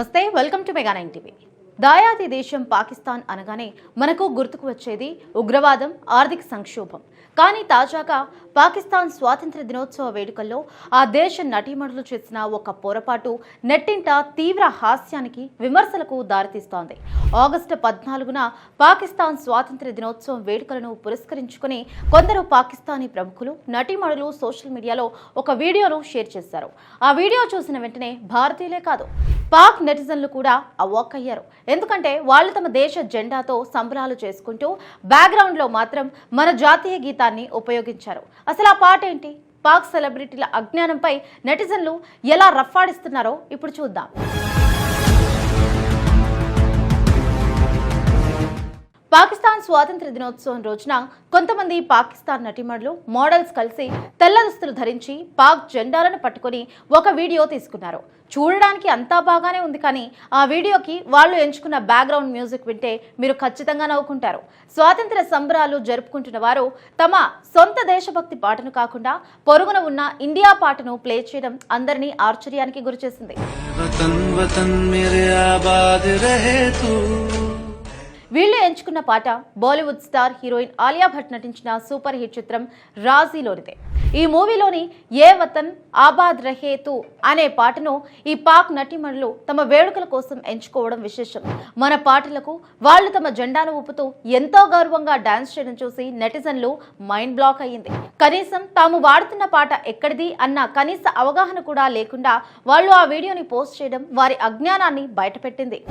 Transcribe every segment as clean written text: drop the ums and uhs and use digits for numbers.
నమస్తే, welcome to mega 9 TV. దాయాది దేశం పాకిస్తాన్ అనగానే మనకు గుర్తుకు వచ్చేది ఉగ్రవాదం, ఆర్థిక సంక్షోభం. కానీ తాజాగా పాకిస్తాన్ స్వాతంత్ర్య దినోత్సవ వేడుకల్లో ఆ దేశ నటీమణులు చేసిన ఒక పొరపాటు నెట్టింట తీవ్ర హాస్యానికి, విమర్శలకు దారితీస్తోంది. ఆగస్టు 14న పాకిస్తాన్ స్వాతంత్ర్య దినోత్సవం వేడుకలను పురస్కరించుకుని కొందరు పాకిస్తానీ ప్రముఖులు, నటీమణులు సోషల్ మీడియాలో ఒక వీడియోను షేర్ చేశారు. ఆ వీడియో చూసిన వెంటనే భారతీయులే కాదు, పాక్ నెటిజన్లు కూడా అవాక్కయ్యారు. ఎందుకంటే వాళ్ళు తమ దేశ జెండాతో సంబరాలు చేసుకుంటూ బ్యాక్గ్రౌండ్ లో మాత్రం మన జాతీయ గీతాన్ని ఉపయోగించారు. అసలు ఆ పాట ఏంటి? పాక్ సెలబ్రిటీల అజ్ఞానంపై నెటిజన్లు ఎలా రఫ్ఫాడిస్తున్నారో ఇప్పుడు చూద్దాం. పాకిస్తాన్ స్వాతంత్ర దినోత్సవం రోజున కొంతమంది పాకిస్తాన్ నటీమణులు, మోడల్స్ కలిసి తెల్ల దుస్తులు ధరించి పాక్ జెండాలను పట్టుకొని ఒక వీడియో తీసుకున్నారు. చూడడానికి అంతా బాగానే ఉంది, కానీ ఆ వీడియోకి వాళ్ళు ఎంచుకున్న బ్యాక్గ్రౌండ్ మ్యూజిక్ వింటే మీరు ఖచ్చితంగా నవ్వుకుంటారు. స్వాతంత్ర సంబరాలు జరుపుకుంటున్న వారు తమ సొంత దేశభక్తి పాటను కాకుండా పొరుగున ఉన్న ఇండియా పాటను ప్లే చేయడం అందరినీ ఆశ్చర్యానికి గురిచేసింది. వీళ్ళు ఎంచుకున్న పాట బాలీవుడ్ స్టార్ హీరోయిన్ ఆలియా భట్ నటించిన సూపర్ హిట్ చిత్రం రాజీలోనిదే. ఈ మూవీలోని ఏ వతన్ ఆబాద్ రహే తూ అనే పాటను ఈ పాక్ నటీమణులు తమ వేడుకల కోసం ఎంచుకోవడం విశేషం. మన పాటలకు వాళ్ళు తమ జెండాను ఊపుతూ ఎంతో గౌరవంగా డాన్స్ చేయడం చూసి నెటిజన్లు మైండ్ బ్లాక్ అయ్యింది. కనీసం తాము వాడుతున్న పాట ఎక్కడిది అన్న కనీస అవగాహన కూడా లేకుండా వాళ్ళు ఆ వీడియోని పోస్ట్ చేయడం వారి అజ్ఞానాన్ని బయటపెట్టింది.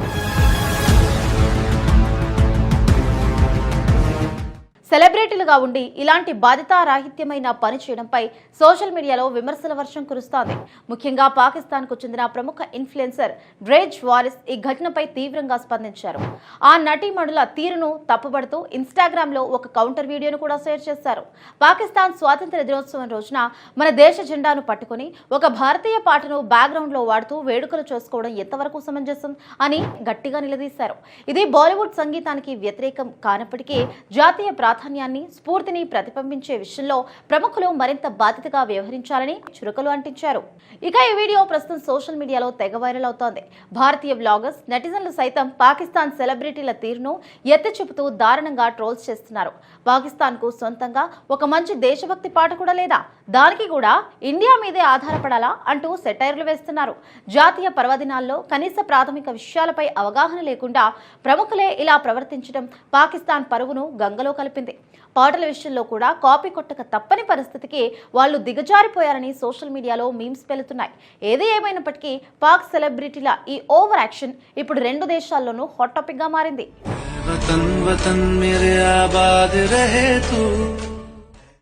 సెలబ్రిటీలుగా ఉండి ఇలాంటి బాధ్యతారాహిత్యమైన పని చేయడంపై సోషల్ మీడియాలో విమర్శల వర్షం కురుస్తోంది. ముఖ్యంగా పాకిస్తాన్కు చెందిన ప్రముఖ ఇన్ఫ్లుయెన్సర్ బ్రేజ్ వారిస్ ఈ ఘటనపై తీవ్రంగా స్పందించారు. ఆ నటీమణుల తీరును తప్పుబడుతూ ఇన్స్టాగ్రామ్లో ఒక కౌంటర్ వీడియోను కూడా షేర్ చేశారు. పాకిస్తాన్ స్వాతంత్ర్య దినోత్సవం రోజున మన దేశ జెండాను పట్టుకుని ఒక భారతీయ పాటను బ్యాక్గ్రౌండ్లో వాడుతూ వేడుకలు చేసుకోవడం ఎంతవరకు సమంజసం అని గట్టిగా నిలదీశారు. ఇది బాలీవుడ్ సంగీతానికి వ్యతిరేకం కానప్పటికీ జాతీయ ప్రాధాన్యాన్ని, స్ఫూర్తిని ప్రతిబింబించే విషయంలో ప్రముఖులు మరింత బాధ్యతగా వ్యవహరించాలని చురకలు అంటించారు. ఇక ఈ వీడియో ప్రస్తుతం సోషల్ మీడియాలో తెగ వైరల్ అవుతోంది. భారతీయ బ్లాగర్స్, నెటిజన్లు సైతం పాకిస్తాన్ సెలబ్రిటీల తీరును ఎత్తి చూపుతూ దారుణంగా ట్రోల్స్ చేస్తున్నారు. పాకిస్తాన్ కు సొంతంగా ఒక మంచి దేశభక్తి పాట కూడా లేదా, దానికి కూడా ఇండియా మీదే ఆధారపడాలా అంటూ సెటైర్లు వేస్తున్నారు. జాతీయ పర్వదినాల్లో కనీస ప్రాథమిక విషయాలపై అవగాహన లేకుండా ప్రముఖులే ఇలా ప్రవర్తించడం పాకిస్తాన్ పరువును గంగలో కలిపింది. పాటల విషయంలో కూడా కాపీ కొట్టక తప్పని పరిస్థితికి వాళ్ళు దిగజారిపోయారని సోషల్ మీడియాలో మీమ్స్ పెలుతున్నాయి. ఏది ఏమైనప్పటికీ పాక్ సెలబ్రిటీల ఈ ఓవర్ యాక్షన్ ఇప్పుడు రెండు దేశాల్లోనూ హాట్ టాపిక్ గా మారింది.